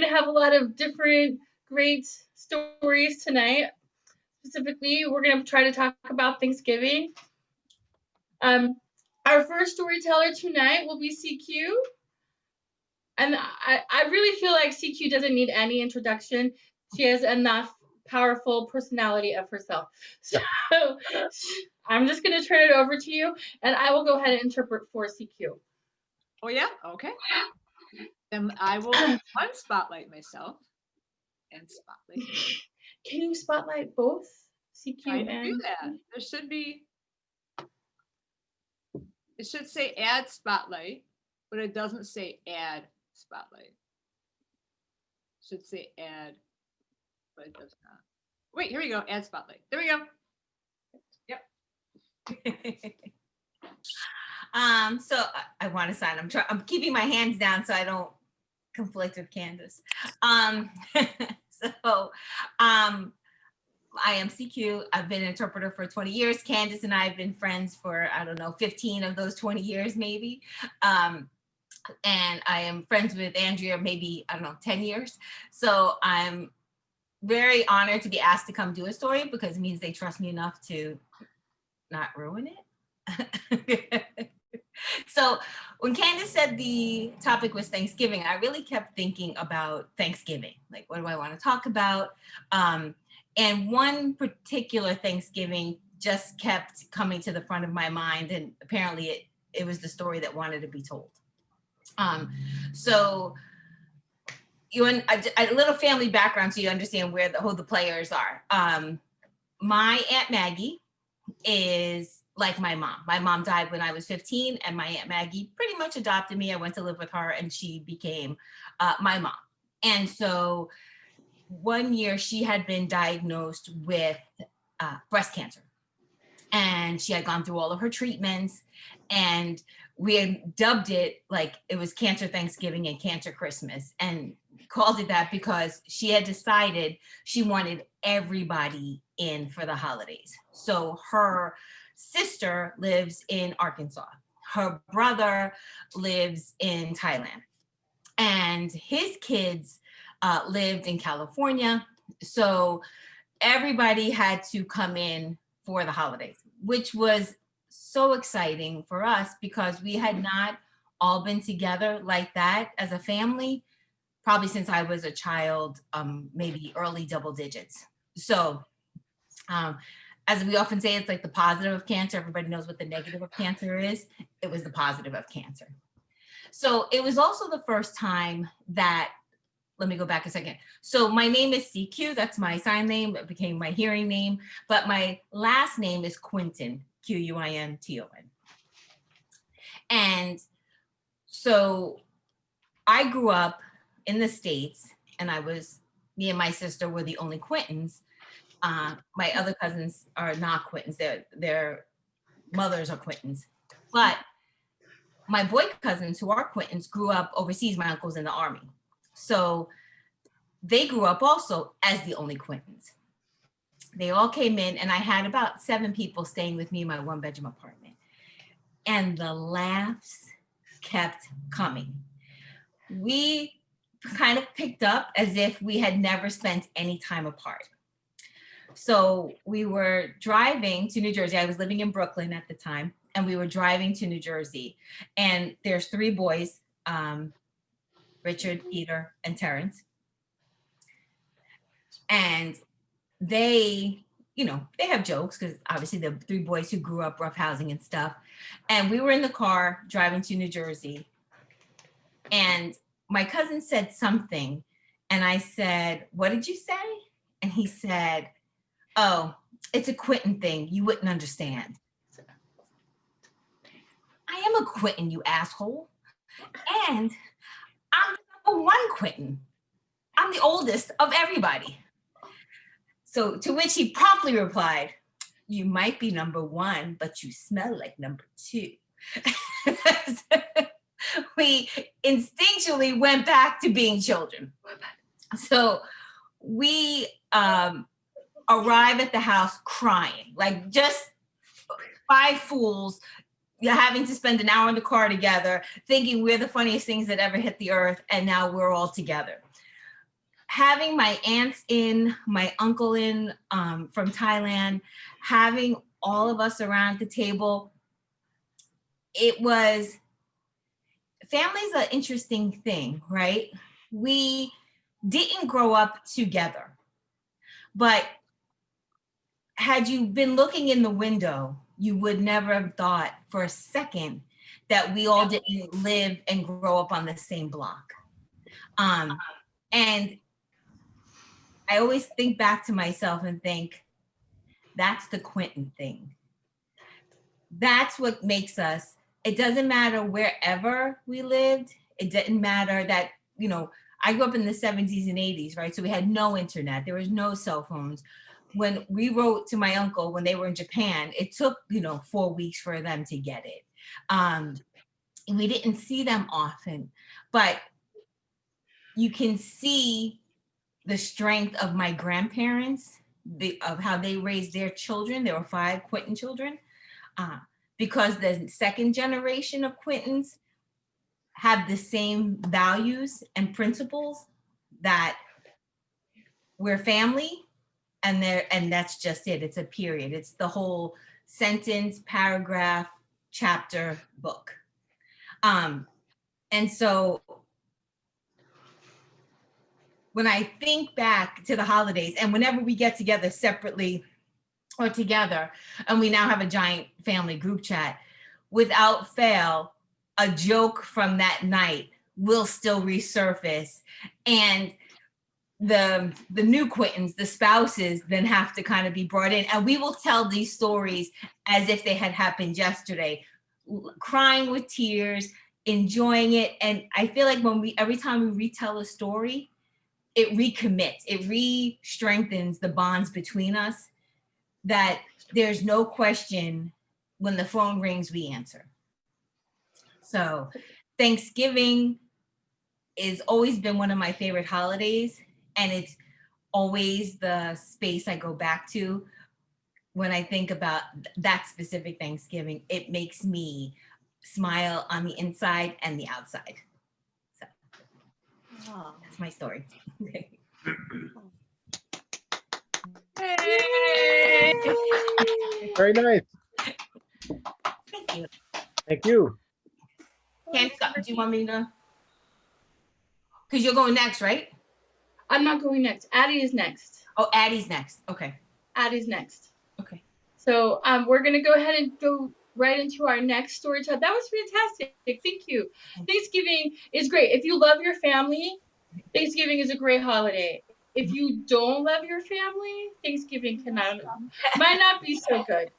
to have a lot of different great stories tonight. Specifically, we're going to try to talk about Thanksgiving. Our first storyteller tonight will be CQ. And I really feel like CQ doesn't need any introduction. She has enough powerful personality of herself. So I'm just going to turn it over to you, and I will go ahead and interpret for CQ. Oh, yeah? Okay. Then I will unspotlight myself and spotlight. Can you spotlight both CQ and... do that. There should be... It should say add spotlight, but it doesn't say add spotlight. It should say add, but it does not. Wait, here we go. Add spotlight. There we go. Yep. So I want to sign. I'm keeping my hands down so I don't conflict with Candace. I am CQ. I've been an interpreter for 20 years. Candace and I have been friends for, I don't know, 15 of those 20 years, maybe. And I am friends with Andrea, maybe, I don't know, 10 years. So I'm very honored to be asked to come do a story because it means they trust me enough to not ruin it. So when Candace said the topic was Thanksgiving, I really kept thinking about Thanksgiving. Like, what do I want to talk about? And one particular Thanksgiving just kept coming to the front of my mind. And apparently it was the story that wanted to be told. So a little family background so you understand who the players are. My Aunt Maggie is like my mom. My mom died when I was 15 and my Aunt Maggie pretty much adopted me. I went to live with her and she became my mom. And so one year she had been diagnosed with breast cancer and she had gone through all of her treatments and we had dubbed it like it was Cancer Thanksgiving and Cancer Christmas and called it that because she had decided she wanted everybody in for the holidays. So her sister lives in Arkansas. Her brother lives in Thailand and his kids lived in California. So everybody had to come in for the holidays, which was so exciting for us because we had not all been together like that as a family, probably since I was a child, maybe early double digits. So as we often say, it's like the positive of cancer. Everybody knows what the negative of cancer is. It was the positive of cancer. So it was also the first time that, let me go back a second. So my name is CQ, that's my sign name, it became my hearing name, but my last name is Quinton, Quinton. And so I grew up in the States and me and my sister were the only Quintons. My other cousins are not Quintons, their mothers are Quintons. But my boy cousins who are Quintons grew up overseas, my uncle's in the army. So they grew up also as the only Quintons. They all came in and I had about 7 people staying with me in my 1-bedroom apartment. And the laughs kept coming. We kind of picked up as if we had never spent any time apart. So we were driving to New Jersey. I was living in Brooklyn at the time, and we were driving to New Jersey. And there's 3 boys, Richard, Peter, and Terrence. And they, they have jokes because obviously they're 3 boys who grew up roughhousing and stuff. And we were in the car driving to New Jersey. And my cousin said something. And I said, "What did you say?" And he said, "Oh, it's a Quinton thing. You wouldn't understand." I am a Quinton, you asshole. And I'm the number 1 Quinton. I'm the oldest of everybody. So to which he promptly replied, "You might be number 1, but you smell like number 2. We instinctually went back to being children. So we arrive at the house crying, like just 5 fools having to spend an hour in the car together, thinking we're the funniest things that ever hit the earth, and now we're all together. having my aunts in, my uncle in from Thailand, having all of us around the table, it was, family's an interesting thing, right? We didn't grow up together, but had you been looking in the window, you would never have thought for a second that we all didn't live and grow up on the same block. And I always think back to myself and think, that's the Quentin thing. That's what makes us. It doesn't matter wherever we lived. It didn't matter that, you know, I grew up in the 70s and 80s, right? So we had no internet. There was no cell phones. When we wrote to my uncle when they were in Japan, it took, you know, 4 weeks for them to get it. We didn't see them often, but you can see the strength of my grandparents, of how they raised their children. There were 5 Quentin children, because the second generation of Quentins have the same values and principles, that we're family, and that's just it. It's a period. It's the whole sentence, paragraph, chapter, book. And so when I think back to the holidays, and whenever we get together separately or together, and we now have a giant family group chat, without fail, a joke from that night will still resurface. And the new Quentins, the spouses, then have to kind of be brought in, and we will tell these stories as if they had happened yesterday, crying with tears, enjoying it. And I feel like every time we retell a story, it recommits, it re-strengthens the bonds between us, that there's no question when the phone rings, we answer. So Thanksgiving has always been one of my favorite holidays, and it's always the space I go back to when I think about that specific Thanksgiving. It makes me smile on the inside and the outside. So that's my story. Hey! Very nice. Thank you. Thank you. Candace, do you want me to? Because you're going next, right? I'm not going next. Addie is next. Oh, Addie's next. Okay. Addie's next. Okay. So we're gonna go ahead and go right into our next story time. That was fantastic. Thank you. Thanksgiving is great. If you love your family, Thanksgiving is a great holiday. If you don't love your family, Thanksgiving might not be so good.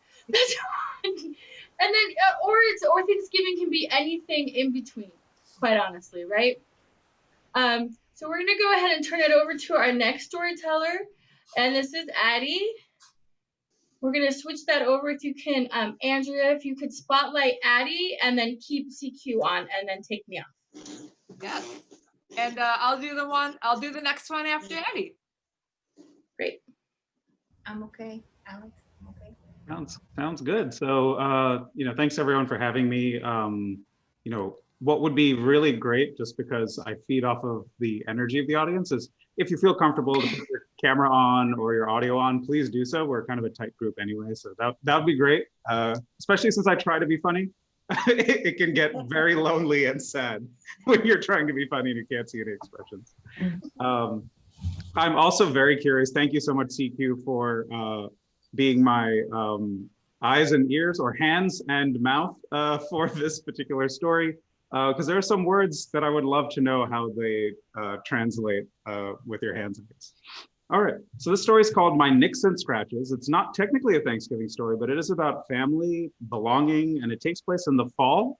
And then, or Thanksgiving can be anything in between, quite honestly, right? So we're gonna go ahead and turn it over to our next storyteller, and this is Addie. We're gonna switch that over. If you can, Andrea, if you could spotlight Addie and then keep CQ on, and then take me off. Yes. And I'll do the next one after Addie. Great. I'm okay. Alex, I'm okay. Sounds good. So, thanks everyone for having me. What would be really great, just because I feed off of the energy of the audience, is if you feel comfortable to put your camera on or your audio on, please do so. We're kind of a tight group anyway, so that would be great. Especially since I try to be funny. It can get very lonely and sad when you're trying to be funny and you can't see any expressions. I'm also very curious. Thank you so much, CQ, for being my eyes and ears, or hands and mouth, for this particular story. Because there are some words that I would love to know how they translate with your hands and ears. All right, so this story is called My Nicks and Scratches. It's not technically a Thanksgiving story, but it is about family, belonging, and it takes place in the fall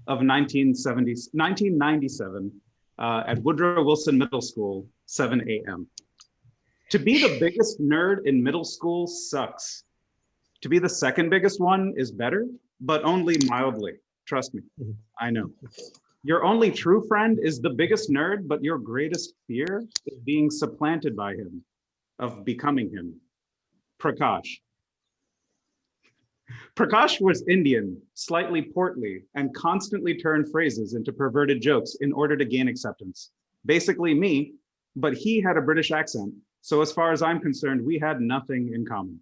of 1997 at Woodrow Wilson Middle School, 7 a.m. To be the biggest nerd in middle school sucks. To be the second biggest one is better, but only mildly. Trust me, I know. Your only true friend is the biggest nerd, but your greatest fear is being supplanted by him, of becoming him. Prakash. Prakash was Indian, slightly portly, and constantly turned phrases into perverted jokes in order to gain acceptance. Basically me, but he had a British accent. So as far as I'm concerned, we had nothing in common.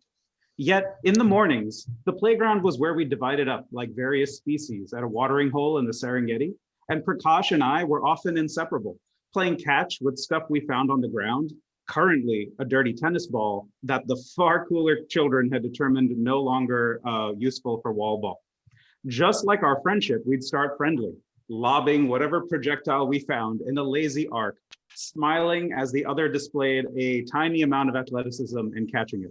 Yet in the mornings, the playground was where we divided up like various species at a watering hole in the Serengeti. And Prakash and I were often inseparable, playing catch with stuff we found on the ground, currently a dirty tennis ball that the far cooler children had determined no longer useful for wall ball. Just like our friendship, we'd start friendly, lobbing whatever projectile we found in a lazy arc, smiling as the other displayed a tiny amount of athleticism in catching it.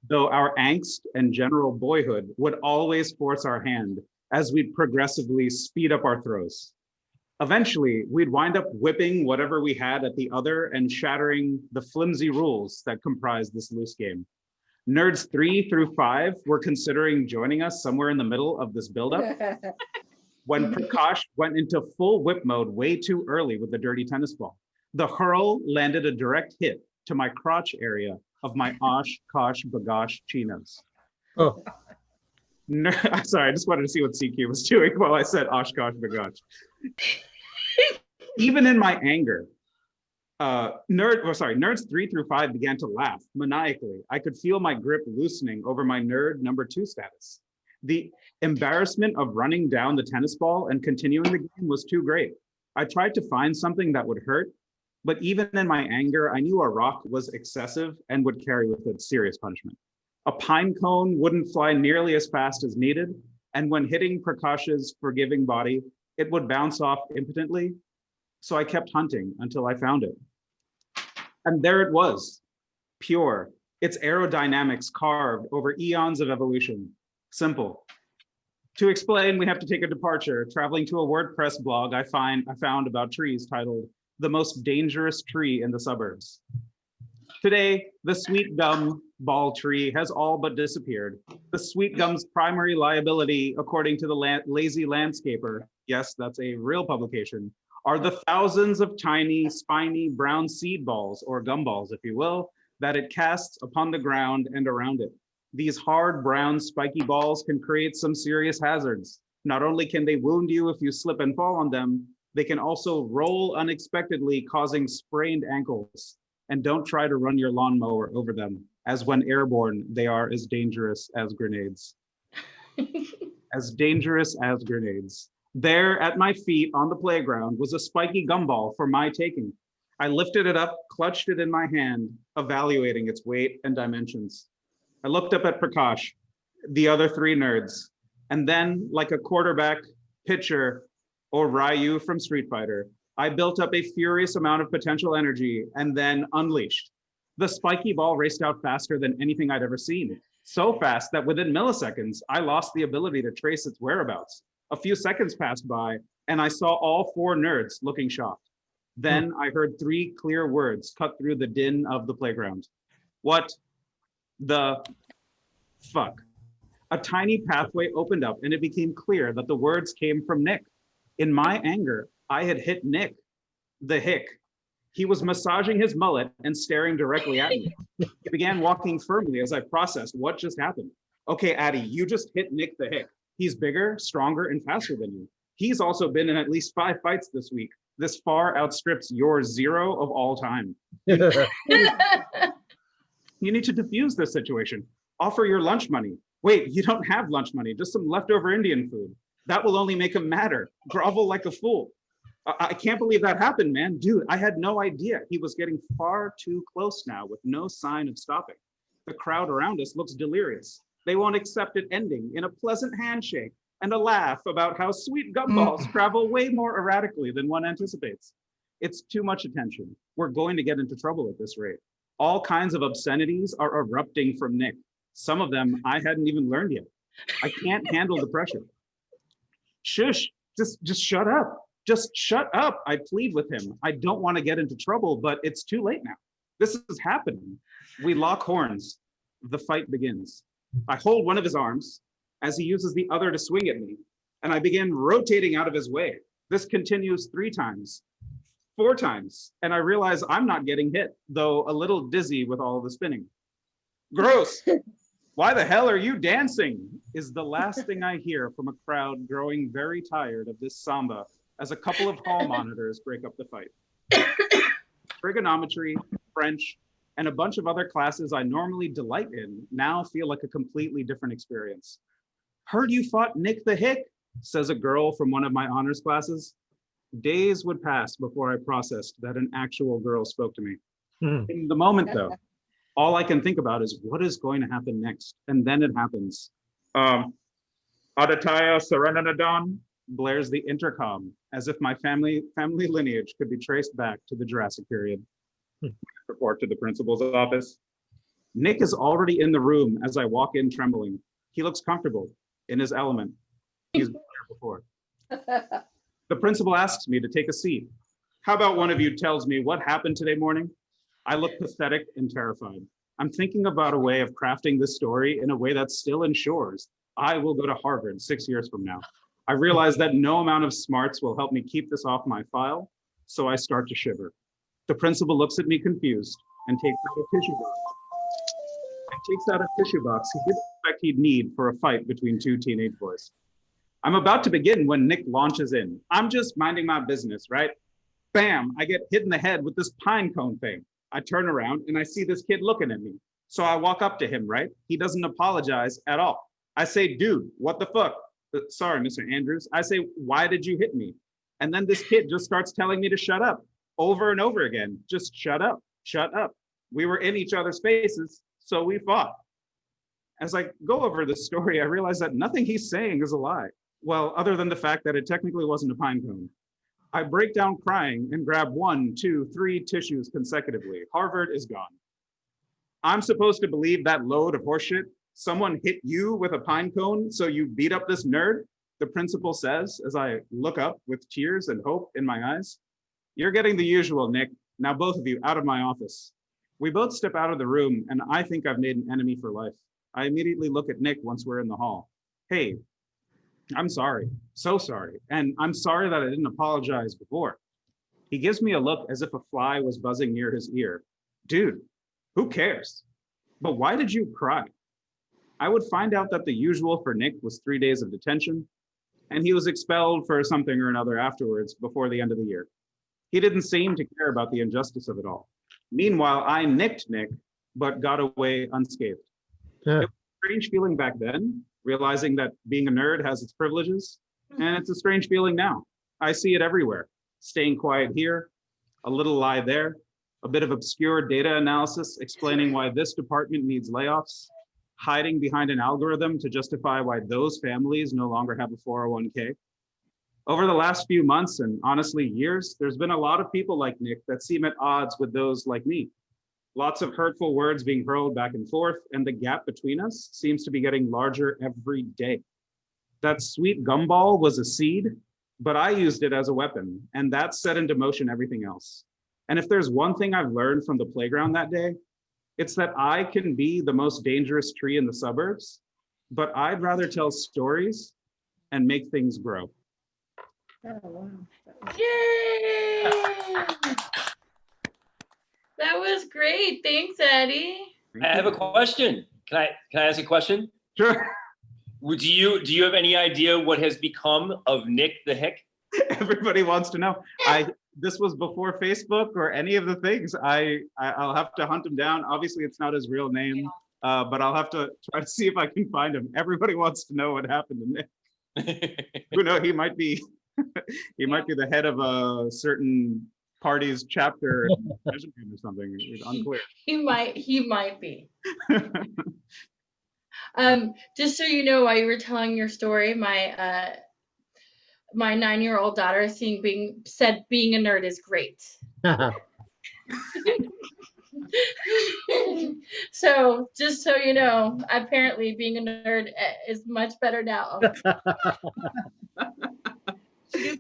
Though our angst and general boyhood would always force our hand as we'd progressively speed up our throws. Eventually, we'd wind up whipping whatever we had at the other and shattering the flimsy rules that comprise this loose game. Nerds 3 through 5 were considering joining us somewhere in the middle of this buildup when Prakash went into full whip mode way too early with the dirty tennis ball. The hurl landed a direct hit to my crotch area of my Oshkosh Bagosh chinos. Oh, Sorry, I just wanted to see what CQ was doing while I said Oshkosh Bagosh. Even in my anger, nerds 3 through 5 began to laugh maniacally. I could feel my grip loosening over my nerd number 2 status. The embarrassment of running down the tennis ball and continuing the game was too great. I tried to find something that would hurt, but even in my anger, I knew a rock was excessive and would carry with it serious punishment. A pine cone wouldn't fly nearly as fast as needed, and when hitting Prakash's forgiving body, it would bounce off impotently. So I kept hunting until I found it. And there it was, pure, its aerodynamics carved over eons of evolution. Simple. To explain, we have to take a departure, traveling to a WordPress blog I found about trees titled "The Most Dangerous Tree in the Suburbs." Today, the sweet gum ball tree has all but disappeared. The sweet gum's primary liability, according to the Lazy Landscaper, yes, that's a real publication, are the thousands of tiny, spiny brown seed balls, or gumballs, if you will, that it casts upon the ground and around it. These hard, brown, spiky balls can create some serious hazards. Not only can they wound you if you slip and fall on them, they can also roll unexpectedly, causing sprained ankles. And don't try to run your lawnmower over them, as when airborne, they are as dangerous as grenades. As dangerous as grenades. There at my feet on the playground was a spiky gumball for my taking. I lifted it up, clutched it in my hand, evaluating its weight and dimensions. I looked up at Prakash, the other 3 nerds, and then, like a quarterback, pitcher, or Ryu from Street Fighter, I built up a furious amount of potential energy and then unleashed. The spiky ball raced out faster than anything I'd ever seen. So fast that within milliseconds, I lost the ability to trace its whereabouts. A few seconds passed by and I saw all 4 nerds looking shocked. Then I heard 3 clear words cut through the din of the playground. What the fuck? A tiny pathway opened up and it became clear that the words came from Nick. In my anger, I had hit Nick, the hick. He was massaging his mullet and staring directly at me. He began walking firmly as I processed what just happened. Okay, Addy, you just hit Nick the hick. He's bigger, stronger, and faster than you. He's also been in at least 5 fights this week. This far outstrips your 0 of all time. You need to diffuse this situation. Offer your lunch money. Wait, you don't have lunch money, just some leftover Indian food. That will only make him madder. Grovel like a fool. I can't believe that happened, man. Dude, I had no idea. He was getting far too close now with no sign of stopping. The crowd around us looks delirious. They won't accept it ending in a pleasant handshake and a laugh about how sweet gumballs travel way more erratically than one anticipates. It's too much attention. We're going to get into trouble at this rate. All kinds of obscenities are erupting from Nick. Some of them I hadn't even learned yet. I can't handle the pressure. Shush, just shut up. Just shut up, I plead with him. I don't want to get into trouble, but it's too late now. This is happening. We lock horns. The fight begins. I hold one of his arms as he uses the other to swing at me, and I begin rotating out of his way. This continues 3 times, 4 times, and I realize I'm not getting hit, though a little dizzy with all the spinning. Gross. Why the hell are you dancing? Is the last thing I hear from a crowd growing very tired of this samba as a couple of hall monitors break up the fight. trigonometry, French, and a bunch of other classes I normally delight in now feel like a completely different experience. Heard you fought Nick the Hick, says a girl from one of my honors classes. Days would pass before I processed that an actual girl spoke to me. In the moment, though, all I can think about is what is going to happen next. And then it happens. Aditya Surendran blares the intercom as if my family lineage could be traced back to the Jurassic period. Report to the principal's office. Nick is already in the room as I walk in trembling. He looks comfortable, in his element. He's been there before. The principal asks me to take a seat. How about one of you tells me what happened today morning? I look pathetic and terrified. I'm thinking about a way of crafting this story in a way that still ensures I will go to Harvard 6 years from now. I realize that no amount of smarts will help me keep this off my file, so I start to shiver. The principal looks at me confused and takes out a tissue box. He didn't expect he'd need for a fight between two teenage boys. I'm about to begin when Nick launches in. I'm just minding my business, right? Bam, I get hit in the head with this pine cone thing. I turn around and I see this kid looking at me. So I walk up to him, right? He doesn't apologize at all. I say, dude, what the fuck? Sorry, Mr. Andrews. I say, why did you hit me? And then this kid just starts telling me to shut up over and over again. Just shut up, shut up. We were in each other's faces, so we fought. As I go over the story, I realize that nothing he's saying is a lie. Well, other than the fact that it technically wasn't a pine cone. I break down crying and grab 1, 2, 3 tissues consecutively. Harvard is gone. I'm supposed to believe that load of horseshit? Someone hit you with a pine cone, so you beat up this nerd? The principal says as I look up with tears and hope in my eyes. You're getting the usual, Nick. Now both of you out of my office. We both step out of the room and I think I've made an enemy for life. I immediately look at Nick once we're in the hall. Hey, I'm sorry, so sorry. And I'm sorry that I didn't apologize before. He gives me a look as if a fly was buzzing near his ear. Dude, who cares? But why did you cry? I would find out that the usual for Nick was 3 days of detention, and he was expelled for something or another afterwards before the end of the year. He didn't seem to care about the injustice of it all. Meanwhile, I nicked Nick, but got away unscathed. Yeah. It was a strange feeling back then, realizing that being a nerd has its privileges, and it's a strange feeling now. I see it everywhere. Staying quiet here, a little lie there, a bit of obscure data analysis explaining why this department needs layoffs, hiding behind an algorithm to justify why those families no longer have a 401k. Over the last few months, and honestly years, there's been a lot of people like Nick that seem at odds with those like me. Lots of hurtful words being hurled back and forth, and the gap between us seems to be getting larger every day. That sweet gumball was a seed, but I used it as a weapon, and that set into motion everything else. And if there's one thing I've learned from the playground that day, it's that I can be the most dangerous tree in the suburbs, but I'd rather tell stories and make things grow. Oh, wow. Yay! That was great. Thanks, Eddie. Thank I have you. a question. Can I ask a question? Sure. Do you have any idea what has become of Nick the Hick? Everybody wants to know. This was before Facebook or any of the things. I'll have to hunt him down. Obviously, it's not his real name, but I'll have to try to see if I can find him. Everybody wants to know what happened to Nick. Who knows? He might be the head of a certain party's chapter or something. It's unclear. He might be. Just so you know, while you were telling your story, my 9-year-old daughter said being a nerd is great. So just so you know, apparently being a nerd is much better now.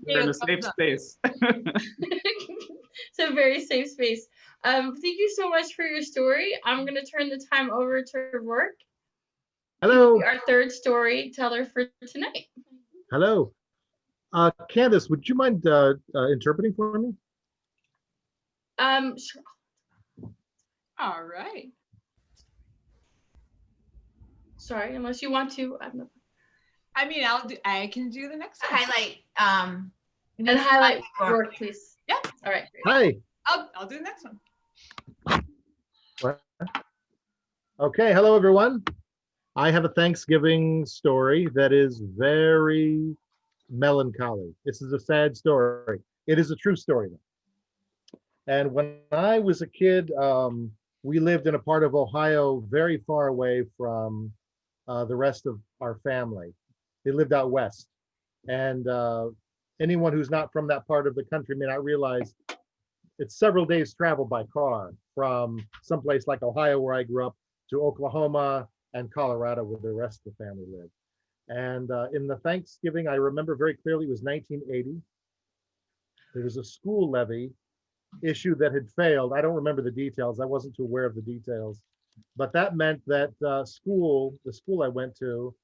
They're in a safe space. It's a very safe space. Thank you so much for your story. I'm going to turn the time over to Roark. Hello. Our third storyteller for tonight. Hello. Candace, would you mind interpreting for me? Sure. All right. Sorry, unless you want to. I mean, I can do the next one. Highlight. And highlight Roark, please. Yeah. All right. Hi. I'll do the next one. Okay, hello everyone. I have a Thanksgiving story that is very melancholy. This is a sad story. It is a true story. And when I was a kid, we lived in a part of Ohio very far away from the rest of our family. They lived out west. And anyone who's not from that part of the country may not realize it's several days travel by car from someplace like Ohio, where I grew up, to Oklahoma and Colorado, where the rest of the family lived. And in the Thanksgiving, I remember very clearly, it was 1980. There was a school levy issue that had failed. I don't remember the details. I wasn't too aware of the details. But that meant that the school I went to,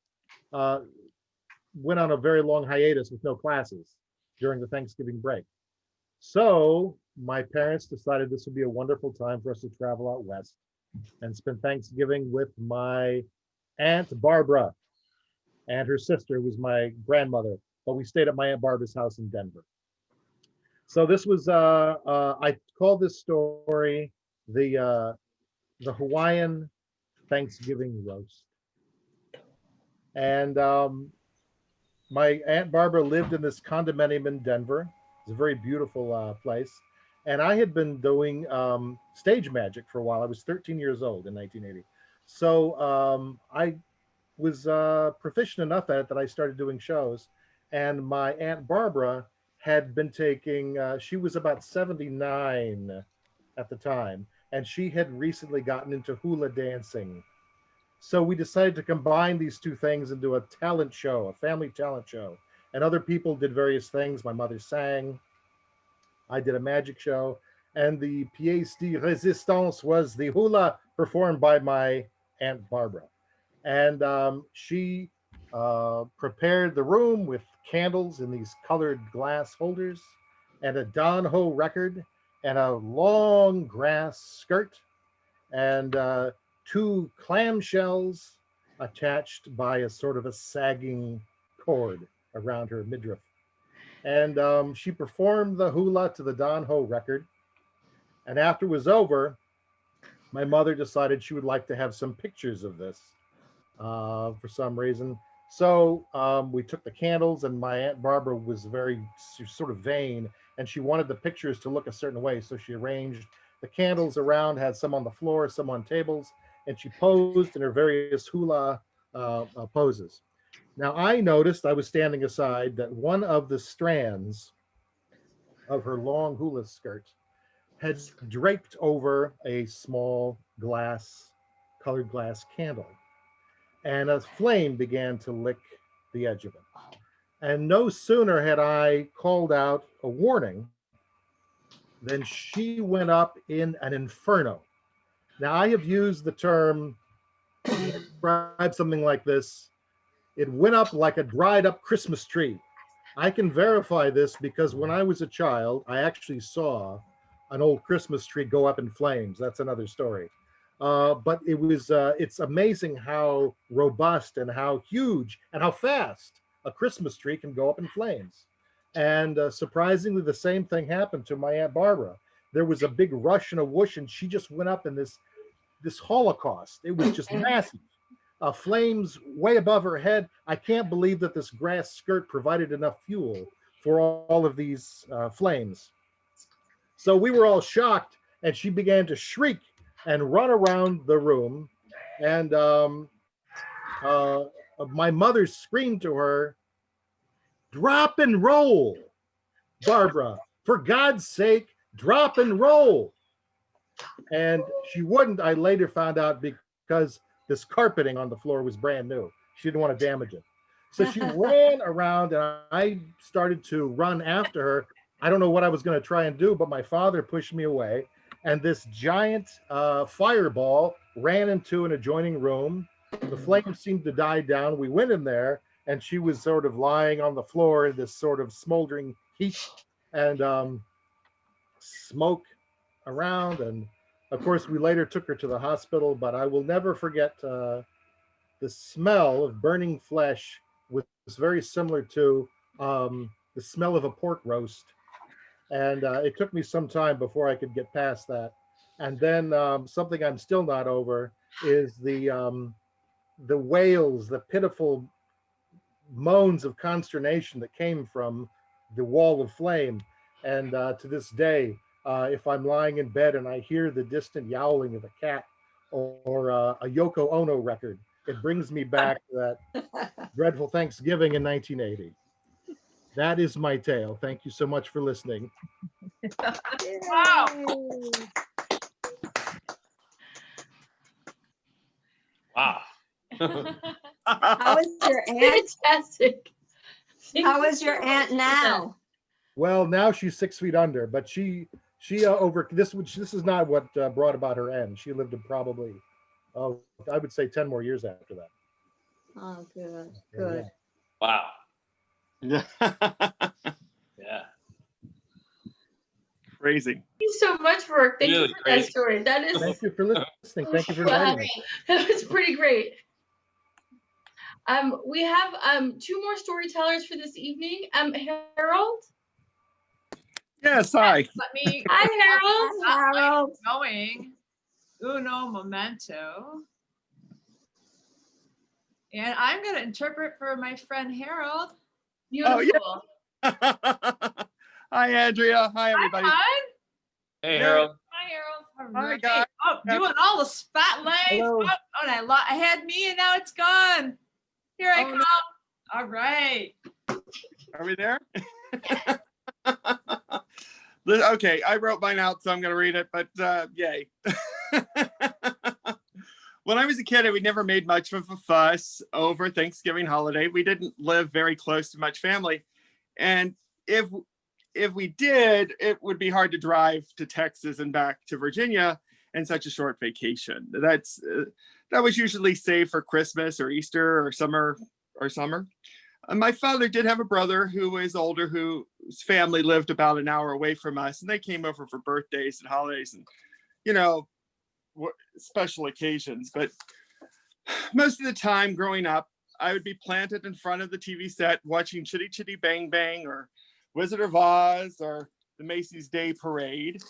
went on a very long hiatus with no classes during the Thanksgiving break. So my parents decided this would be a wonderful time for us to travel out west and spend Thanksgiving with my Aunt Barbara and her sister, who was my grandmother. But we stayed at my Aunt Barbara's house in Denver. So this was, I call this story the Hawaiian Thanksgiving roast. And my Aunt Barbara lived in this condominium in Denver. It's a very beautiful place. And I had been doing stage magic for a while. I was 13 years old in 1980. So I was proficient enough at it that I started doing shows. And my Aunt Barbara had been taking, she was about 79 at the time. And she had recently gotten into hula dancing. So we decided to combine these two things and do a talent show, a family talent show. And other people did various things. My mother sang. I did a magic show. And the pièce de résistance was the hula performed by my Aunt Barbara. And she prepared the room with candles in these colored glass holders and a Don Ho record and a long grass skirt and two clamshells attached by a sort of a sagging cord around her midriff. And she performed the hula to the Don Ho record. And after it was over, my mother decided she would like to have some pictures of this for some reason. So we took the candles, and my Aunt Barbara was she was sort of vain, and she wanted the pictures to look a certain way. So she arranged the candles around, had some on the floor, some on tables, and she posed in her various hula poses. Now I noticed, I was standing aside, that one of the strands of her long hula skirt had draped over a small colored glass candle, and a flame began to lick the edge of it. And no sooner had I called out a warning than she went up in an inferno. Now I have used the term to describe something like this. It went up like a dried up Christmas tree. I can verify this because when I was a child, I actually saw an old Christmas tree go up in flames. That's another story. But it's amazing how robust and how huge and how fast a Christmas tree can go up in flames. And surprisingly, the same thing happened to my Aunt Barbara. There was a big rush and a whoosh, and she just went up in this holocaust. It was just massive. Flames way above her head. I can't believe that this grass skirt provided enough fuel for all of these flames. So we were all shocked, and she began to shriek and run around the room. And my mother screamed to her, "Drop and roll, Barbara, for God's sake, drop and roll." And she wouldn't. I later found out because this carpeting on the floor was brand new. She didn't want to damage it. So she ran around, and I started to run after her. I don't know what I was going to try and do, but my father pushed me away, and this giant fireball ran into an adjoining room. The flames seemed to die down. We went in there, and she was sort of lying on the floor in this sort of smoldering heat and smoke around. And of course, we later took her to the hospital, but I will never forget the smell of burning flesh was very similar to the smell of a pork roast. And it took me some time before I could get past that. And then something I'm still not over is the wails, the pitiful moans of consternation that came from the wall of flame. And to this day, if I'm lying in bed and I hear the distant yowling of a cat or a Yoko Ono record, it brings me back to that dreadful Thanksgiving in 1980. That is my tale. Thank you so much for listening. Wow. Wow. How is your aunt? Fantastic. How is your aunt now? Well, now she's 6 feet under, but she over this. This is not what brought about her end. She lived to probably, I would say 10 more years after that. Oh, good, Yeah. good. Wow. Yeah. Yeah. Crazy. Thank you so much, Roark. Thank Really you for crazy. that story. That is Thank you for listening. Thank you for inviting me. that was pretty great. We have two more storytellers for this evening. Harold. Yes, hi. Let me Hi, Harold. Hi, Harold. going. Uno momento. And I'm going to interpret for my friend Harold. Beautiful. Hi, Andrea. Hi, everybody. Hi, Hey, Harold. Harold. All Hi, right. guys. Oh, doing all the spotlights. Hello. Oh, and I had me and now it's gone. Here I Oh, come. no. All right. Are we there? Okay, I wrote mine out, so I'm going to read it, but yay. When I was a kid, we never made much of a fuss over Thanksgiving holiday. We didn't live very close to much family. And if we did, it would be hard to drive to Texas and back to Virginia in such a short vacation. That was usually saved for Christmas or Easter or summer. My father did have a brother who was older, whose family lived about an hour away from us, and they came over for birthdays and holidays and, special occasions. But most of the time growing up, I would be planted in front of the TV set watching Chitty Chitty Bang Bang or Wizard of Oz or the Macy's Day Parade.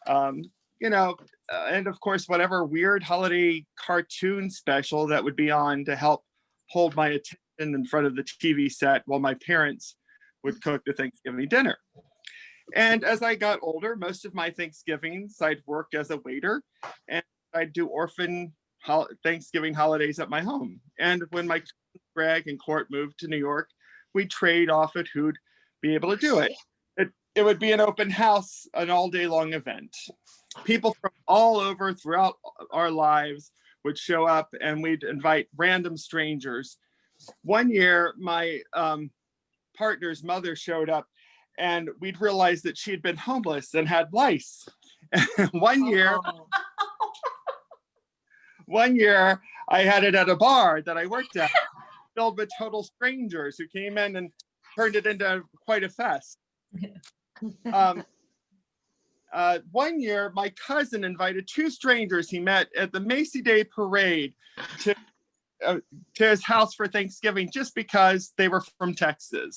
And of course, whatever weird holiday cartoon special that would be on to help hold my attention in front of the TV set while my parents would cook the Thanksgiving dinner. And as I got older, most of my Thanksgivings, I'd work as a waiter and I'd do orphan Thanksgiving holidays at my home. And when my cousins Greg and Court moved to New York, we'd trade off at who'd be able to do it. It would be an open house, an all day long event. People from all over throughout our lives would show up and we'd invite random strangers. One year, my partner's mother showed up and we'd realized that she'd been homeless and had lice. One year, I had it at a bar that I worked at, filled with total strangers who came in and turned it into quite a fest. One year, my cousin invited two strangers he met at the Macy's Day Parade to his house for Thanksgiving just because they were from Texas.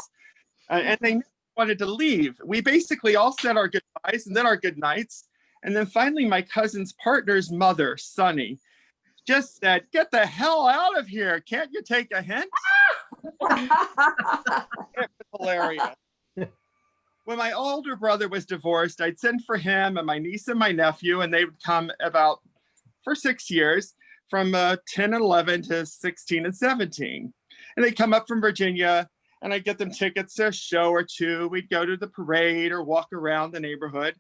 And they wanted to leave. We basically all said our goodbyes and then our good nights. And then finally, my cousin's partner's mother, Sunny, just said, "Get the hell out of here. Can't you take a hint?" It was hilarious. When my older brother was divorced, I'd send for him and my niece and my nephew, and they would come about for 6 years, from 10 and 11 to 16 and 17. And they'd come up from Virginia, and I'd get them tickets to a show or two. We'd go to the parade or walk around the neighborhood.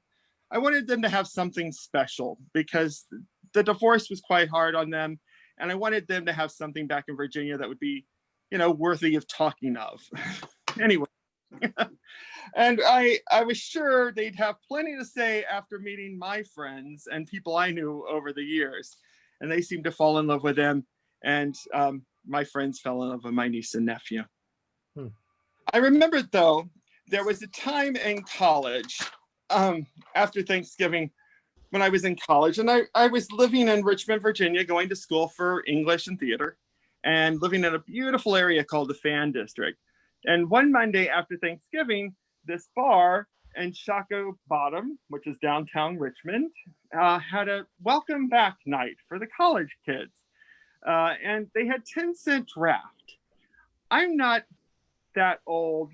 I wanted them to have something special because the divorce was quite hard on them. And I wanted them to have something back in Virginia that would be, worthy of talking of. Anyway. And I was sure they'd have plenty to say after meeting my friends and people I knew over the years. And they seemed to fall in love with them. And my friends fell in love with my niece and nephew. I remember, though, there was a time in college after Thanksgiving when I was in college. And I was living in Richmond, Virginia, going to school for English and theater and living in a beautiful area called the Fan District. And one Monday after Thanksgiving, this bar and Shaco Bottom, which is downtown Richmond, had a welcome back night for the college kids. And they had 10-cent draft. I'm not that old.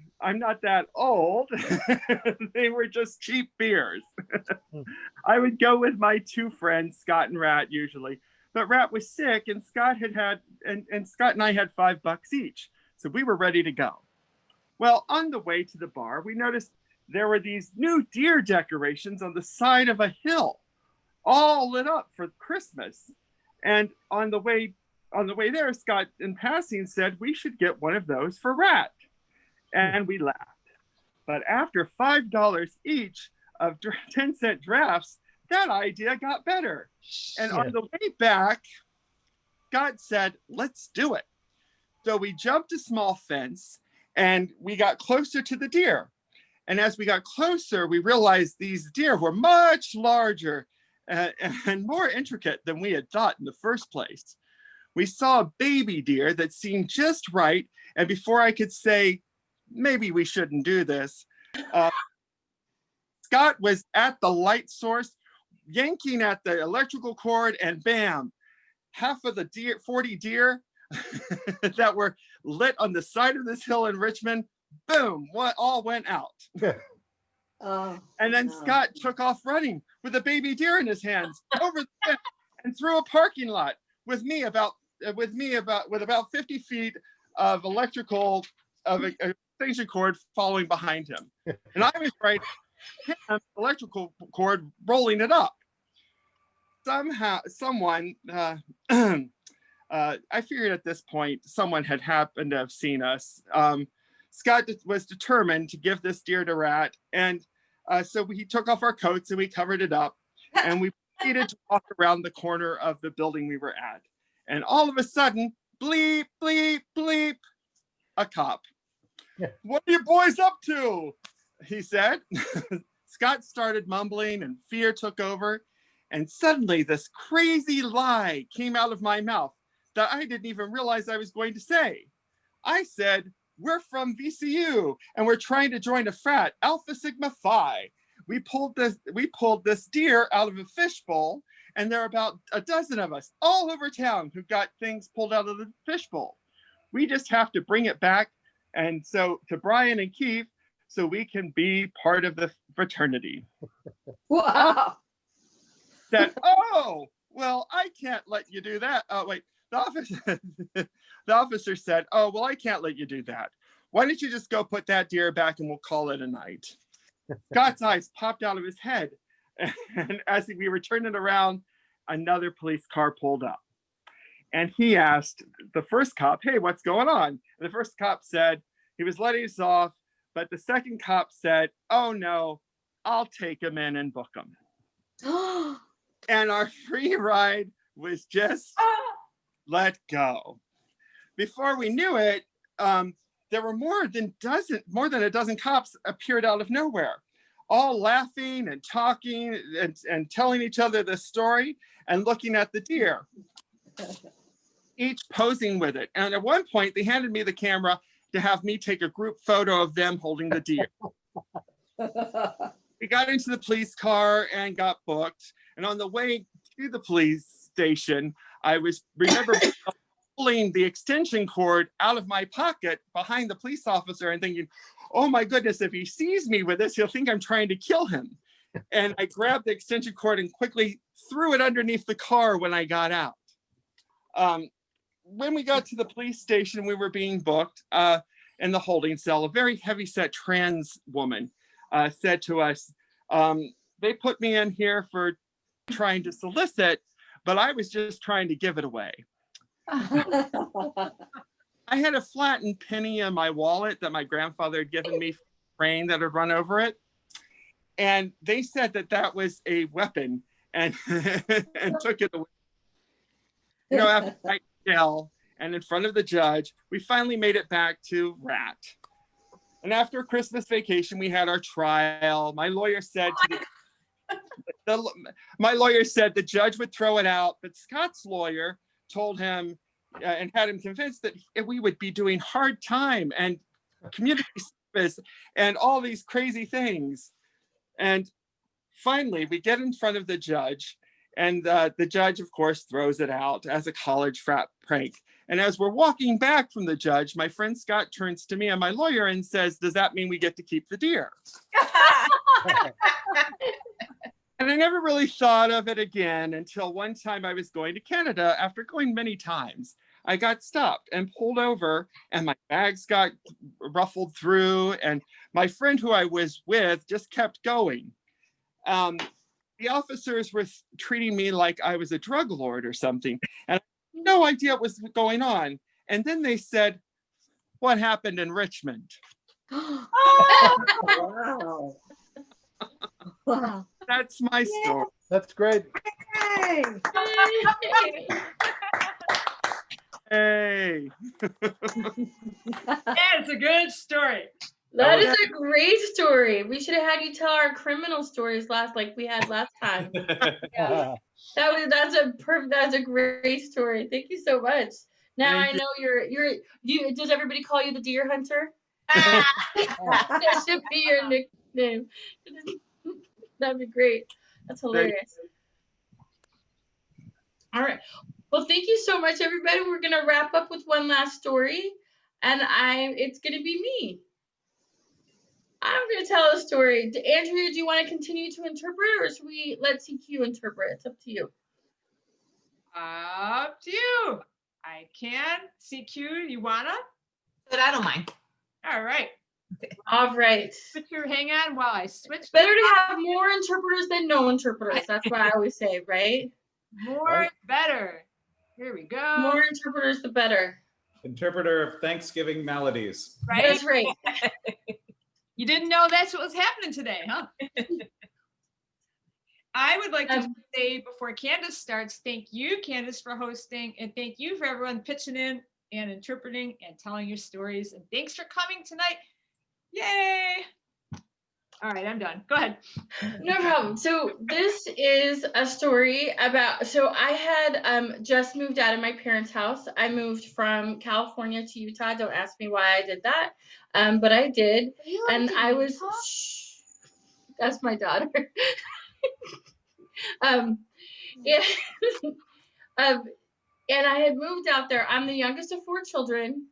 They were just cheap beers. I would go with my two friends, Scott and Rat, usually. But Rat was sick, and Scott and Scott and I had $5 each. So we were ready to go. Well, on the way to the bar, we noticed there were these new deer decorations on the side of a hill, all lit up for Christmas. And on the way there, Scott, in passing, said we should get one of those for Rat. And we laughed. But after $5 each of 10-cent drafts, that idea got better. And on the way back, Scott said, let's do it. So we jumped a small fence and we got closer to the deer. And as we got closer, we realized these deer were much larger and more intricate than we had thought in the first place. We saw a baby deer that seemed just right. And before I could say, maybe we shouldn't do this, Scott was at the light source, yanking at the electrical cord, and bam, half of the 40 deer that were lit on the side of this hill in Richmond, boom, all went out. And then Scott took off running with a baby deer in his hands over the fence and through a parking lot with about 50 feet of extension cord following behind him. And I was right, electrical cord rolling it up. Someone, I figured at this point, someone had happened to have seen us. Scott was determined to give this deer to Rat. And so he took off our coats and we covered it up. And we proceeded to walk around the corner of the building we were at. And all of a sudden, bleep, bleep, bleep, a cop. What are you boys up to? He said. Scott started mumbling and fear took over. And suddenly this crazy lie came out of my mouth that I didn't even realize I was going to say. I said, we're from VCU and we're trying to join a frat, Alpha Sigma Phi. We pulled this deer out of a fishbowl, and there are about a dozen of us all over town who got things pulled out of the fishbowl. We just have to bring it back and so to Brian and Keith so we can be part of the fraternity. Wow. Said, oh, well, I can't let you do that. Oh, wait, the officer said, oh, well, I can't let you do that. Why don't you just go put that deer back and we'll call it a night? Scott's eyes popped out of his head. And as we were turning around, another police car pulled up. And he asked the first cop, hey, what's going on? And the first cop said he was letting us off, but the second cop said, oh no, I'll take him in and book him. And our free ride was just let go. Before we knew it, there were more than a dozen cops appeared out of nowhere, all laughing and talking and telling each other the story and looking at the deer, each posing with it. And at one point, they handed me the camera to have me take a group photo of them holding the deer. We got into the police car and got booked. And on the way to the police station, I remember pulling the extension cord out of my pocket behind the police officer and thinking, oh my goodness, if he sees me with this, he'll think I'm trying to kill him. And I grabbed the extension cord and quickly threw it underneath the car when I got out. When we got to the police station, we were being booked in the holding cell. A very heavyset trans woman said to us, they put me in here for trying to solicit, but I was just trying to give it away. I had a flattened penny in my wallet that my grandfather had given me for a train that had run over it. And they said that that was a weapon and, and took it away. You know, after I jail and in front of the judge, we finally made it back to Rat. And after Christmas vacation, we had our trial. My lawyer said the judge would throw it out, but Scott's lawyer told him and had him convinced that we would be doing hard time and community service and all these crazy things. And finally, we get in front of the judge, and the judge, of course, throws it out as a college frat prank. And as we're walking back from the judge, my friend Scott turns to me and my lawyer and says, "Does that mean we get to keep the deer?" And I never really thought of it again until one time I was going to Canada. After going many times, I got stopped and pulled over, and my bags got ruffled through, and my friend who I was with just kept going. The officers were treating me like I was a drug lord or something, and I had no idea what was going on. And then they said, "What happened in Richmond?" Wow. Wow. That's my story. That's great. Hey. Hey. Yeah, it's a good story. That is a great story. We should have had you tell our criminal stories like we had last time. That's a great story. Thank you so much. Now Thank I you. know you does everybody call you the deer hunter? That should be your nickname. That'd be great. That's hilarious. All right. Well, thank you so much, everybody. We're gonna wrap up with one last story, and it's gonna be me. I'm gonna tell a story. Andrea, do you want to continue to interpret, or should we let CQ interpret? It's up to you. Up to you. I can. CQ, you wanna? But I don't mind. All right. All right. Hang on while I switch. It's better to have more interpreters than no interpreters. That's what I always say, right? More Right. better. Here we go. More interpreters, the better. Interpreter of Thanksgiving melodies. Right? That's right. You didn't know that's what was happening today, huh? I would like to say before Candace starts, thank you, Candace, for hosting, and thank you for everyone pitching in and interpreting and telling your stories. And thanks for coming tonight. Yay! All right, I'm done. Go ahead. No problem. So this is a story about, so I had just moved out of my parents' house. I moved from California to Utah. Don't ask me why I did that, but I did. And I was, shh, that's my daughter. Yeah. And I had moved out there. I'm the youngest of 4 children.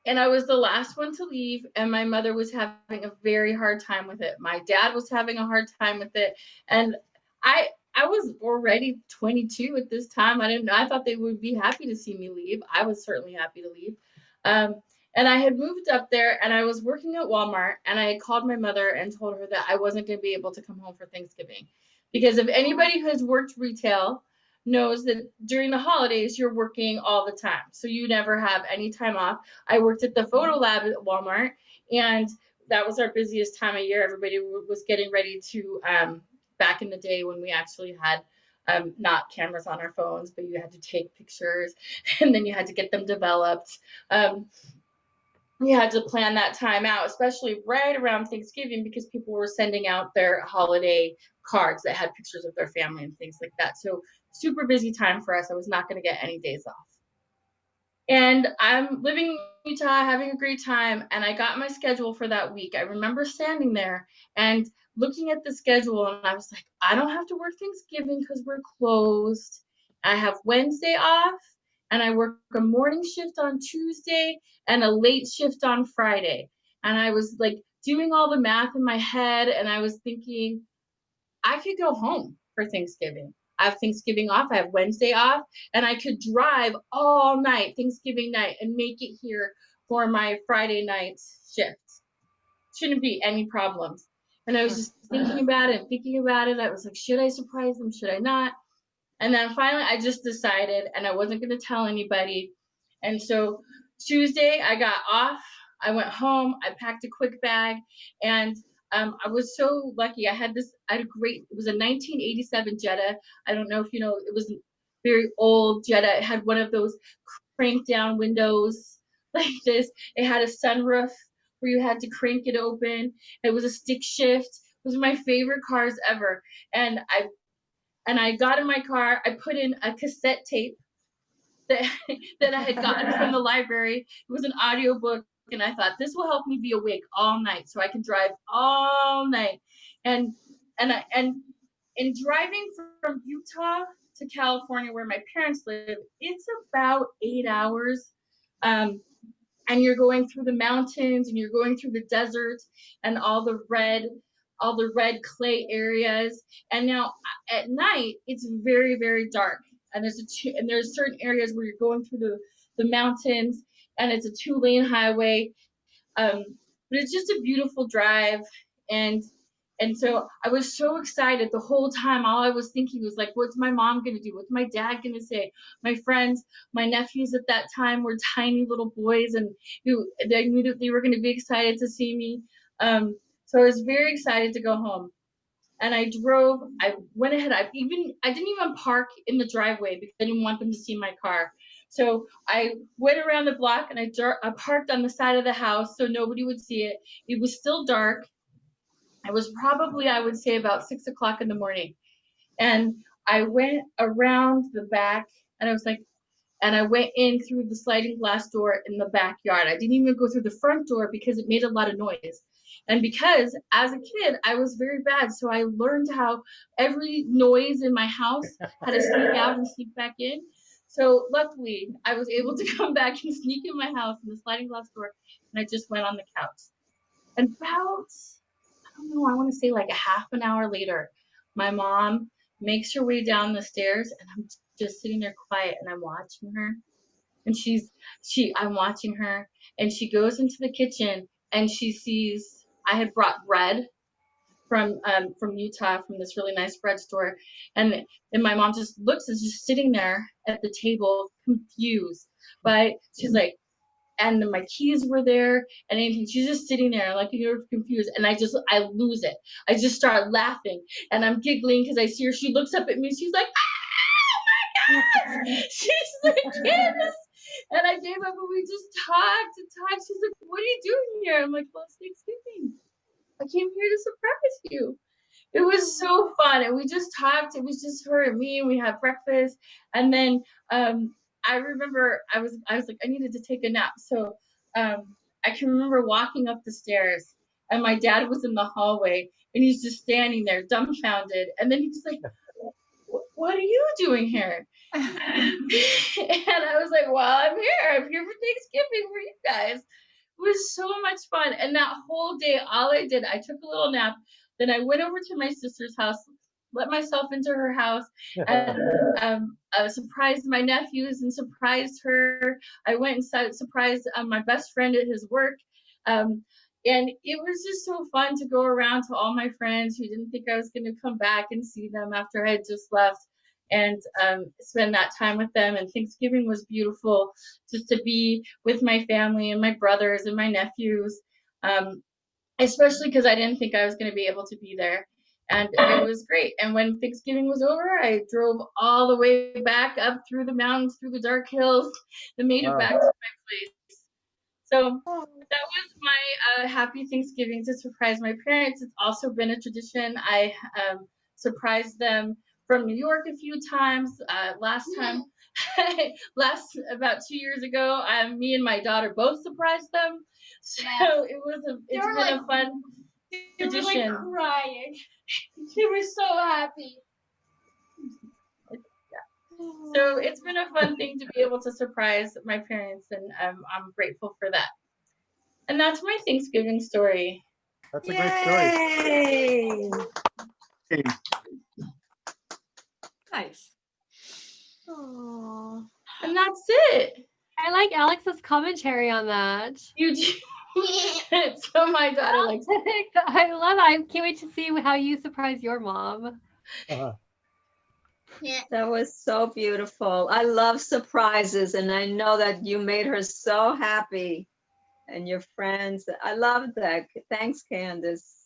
And I was the last one to leave, and my mother was having a very hard time with it. My dad was having a hard time with it, and I was already 22 at this time. I didn't know. I thought they would be happy to see me leave. I was certainly happy to leave. And I had moved up there, and I was working at Walmart, and I had called my mother and told her that I wasn't going to be able to come home for Thanksgiving, because if anybody who has worked retail knows that during the holidays you're working all the time, so you never have any time off. I worked at the photo lab at Walmart, and that was our busiest time of year. Everybody was getting ready to back in the day when we actually had not cameras on our phones, but you had to take pictures and then you had to get them developed. We had to plan that time out, especially right around Thanksgiving, because people were sending out their holiday cards that had pictures of their family and things like that. So super busy time for us. I was not going to get any days off. And I'm living in Utah, having a great time, and I got my schedule for that week. I remember standing there and looking at the schedule, and I was like, I don't have to work Thanksgiving because we're closed. I have Wednesday off, and I work a morning shift on Tuesday and a late shift on Friday. And I was like doing all the math in my head, and I was thinking, I could go home for Thanksgiving. I have Thanksgiving off, I have Wednesday off, and I could drive all night, Thanksgiving night, and make it here for my Friday night shift. Shouldn't be any problems. And I was just thinking about it. I was like, should I surprise them? Should I not? And then finally, I just decided, and I wasn't going to tell anybody. And so Tuesday, I got off. I went home. I packed a quick bag, and I was so lucky. I had a great, it was a 1987 Jetta. I don't know if you know, it was a very old Jetta. It had one of those crank down windows like this. It had a sunroof where you had to crank it open. It was a stick shift. It was my favorite cars ever. And I got in my car. I put in a cassette tape that I had gotten from the library. It was an audiobook, and I thought this will help me be awake all night so I can drive all night. and and in driving from Utah to California, where my parents live, it's about 8 hours. And you're going through the mountains and you're going through the desert and all the red clay areas. And now at night it's very, very dark. And there's certain areas where you're going through the mountains, and it's a 2-lane highway. But it's just a beautiful drive. And so I was so excited the whole time. All I was thinking was like, what's my mom gonna do? What's my dad gonna say? My friends, my nephews at that time were tiny little boys, and they knew that they were gonna be excited to see me. So I was very excited to go home. And I went ahead. I didn't even park in the driveway because I didn't want them to see my car. So I went around the block and I parked on the side of the house so nobody would see it. It was still dark. It was probably, I would say, about 6 o'clock in the morning. And I went around the back, and I went in through the sliding glass door in the backyard. I didn't even go through the front door because it made a lot of noise. And because as a kid, I was very bad. So I learned how every noise in my house had to sneak out and sneak back in. So luckily, I was able to come back and sneak in my house in the sliding glass door, and I just went on the couch. And about, I don't know, I want to say like a half an hour later, my mom makes her way down the stairs, and I'm just sitting there quiet, and I'm watching her. And I'm watching her, and she goes into the kitchen, and she sees I had brought bread from Utah, from this really nice bread store, and my mom just looks, is just sitting there at the table, confused. But she's like, and my keys were there and anything. She's just sitting there like you're confused, and I lose it. I just start laughing, and I'm giggling because I see her. She looks up at me. She's like, oh my God! She's like, Candace. And I gave up, and we just talked and talked. She's like, what are you doing here? I'm like, well, it's Thanksgiving. I came here to surprise you. It was so fun, and we just talked. It was just her and me, and we had breakfast. And then I remember I was like, I needed to take a nap. So I can remember walking up the stairs, and my dad was in the hallway, and he's just standing there dumbfounded. And then he's like, what are you doing here? And I was like, well, I'm here for Thanksgiving for you guys. It was so much fun. And that whole day, all I did, I took a little nap. Then I went over to my sister's house, let myself into her house, and I surprised my nephews and surprised her. I went and surprised my best friend at his work. And it was just so fun to go around to all my friends who didn't think I was going to come back and see them after I had just left, and spend that time with them. And Thanksgiving was beautiful, just to be with my family and my brothers and my nephews, especially because I didn't think I was going to be able to be there. And it was great. And when Thanksgiving was over, I drove all the way back up through the mountains, through the dark hills, and made it back to my place. So that was my happy Thanksgiving, to surprise my parents. It's also been a tradition. I surprised them from New York a few times. Last about 2 years ago, me and my daughter both surprised them. So it's been a fun tradition. They were like crying. They were so happy. So it's been a fun thing to be able to surprise my parents, and I'm grateful for that. And that's my Thanksgiving story. That's a great story. Nice. Aww. And that's it. I like Alex's commentary on that. You do. So my daughter likes it. I love it. I can't wait to see how you surprise your mom. That was so beautiful. I love surprises, and I know that you made her so happy, and your friends. I love that. Thanks, Candace.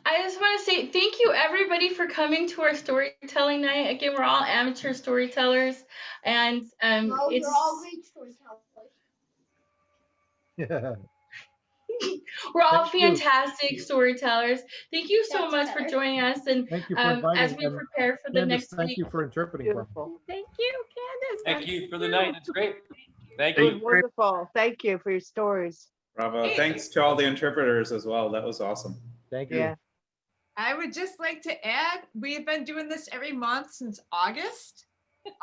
I just want to say thank you, everybody, for coming to our storytelling night. Again, we're all amateur storytellers, and No, it's you're all great storytellers. Yeah. we're all Thank you. fantastic storytellers. Thank you so That's much for better. joining us, and Thank you for inviting as we and prepare for the Candace, next thank week. you for interpreting for me. Beautiful. Thank you, Candace. Thank you for the night. It's great. Thank It was you. wonderful. Thank you for your stories. Bravo. Hey. Thanks to all the interpreters as well. That was awesome. Thank you. Yeah. I would just like to add, we've been doing this every month since August.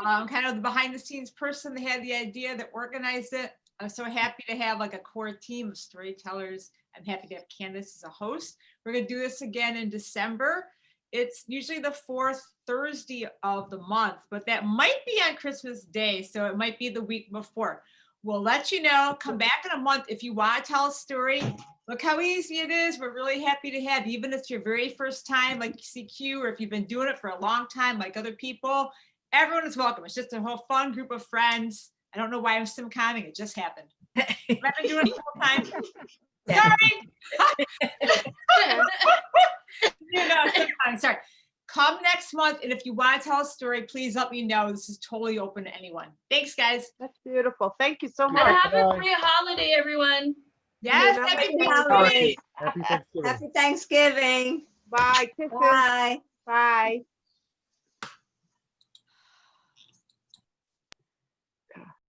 Kind of the behind the scenes person that had the idea that organized it. I'm so happy to have like a core team of storytellers. I'm happy to have Candace as a host. We're going to do this again in December. It's usually the fourth Thursday of the month, but that might be on Christmas Day. So it might be the week before. We'll let you know. Come back in a month if you want to tell a story. Look how easy it is. We're really happy to have, even if it's your very first time like CQ, or if you've been doing it for a long time like other people, everyone is welcome. It's just a whole fun group of friends. I don't know why I'm sim-comming. It just happened. I've been doing it full time. Sorry. Sorry. Come next month, and if you want to tell a story, please let me know. This is totally open to anyone. Thanks, guys. That's beautiful. Thank you so And much. have a great holiday, everyone. Yes, Happy happy holidays. Thanksgiving. Happy Thanksgiving. Happy Thanksgiving. Bye. Kisses. Bye. Bye.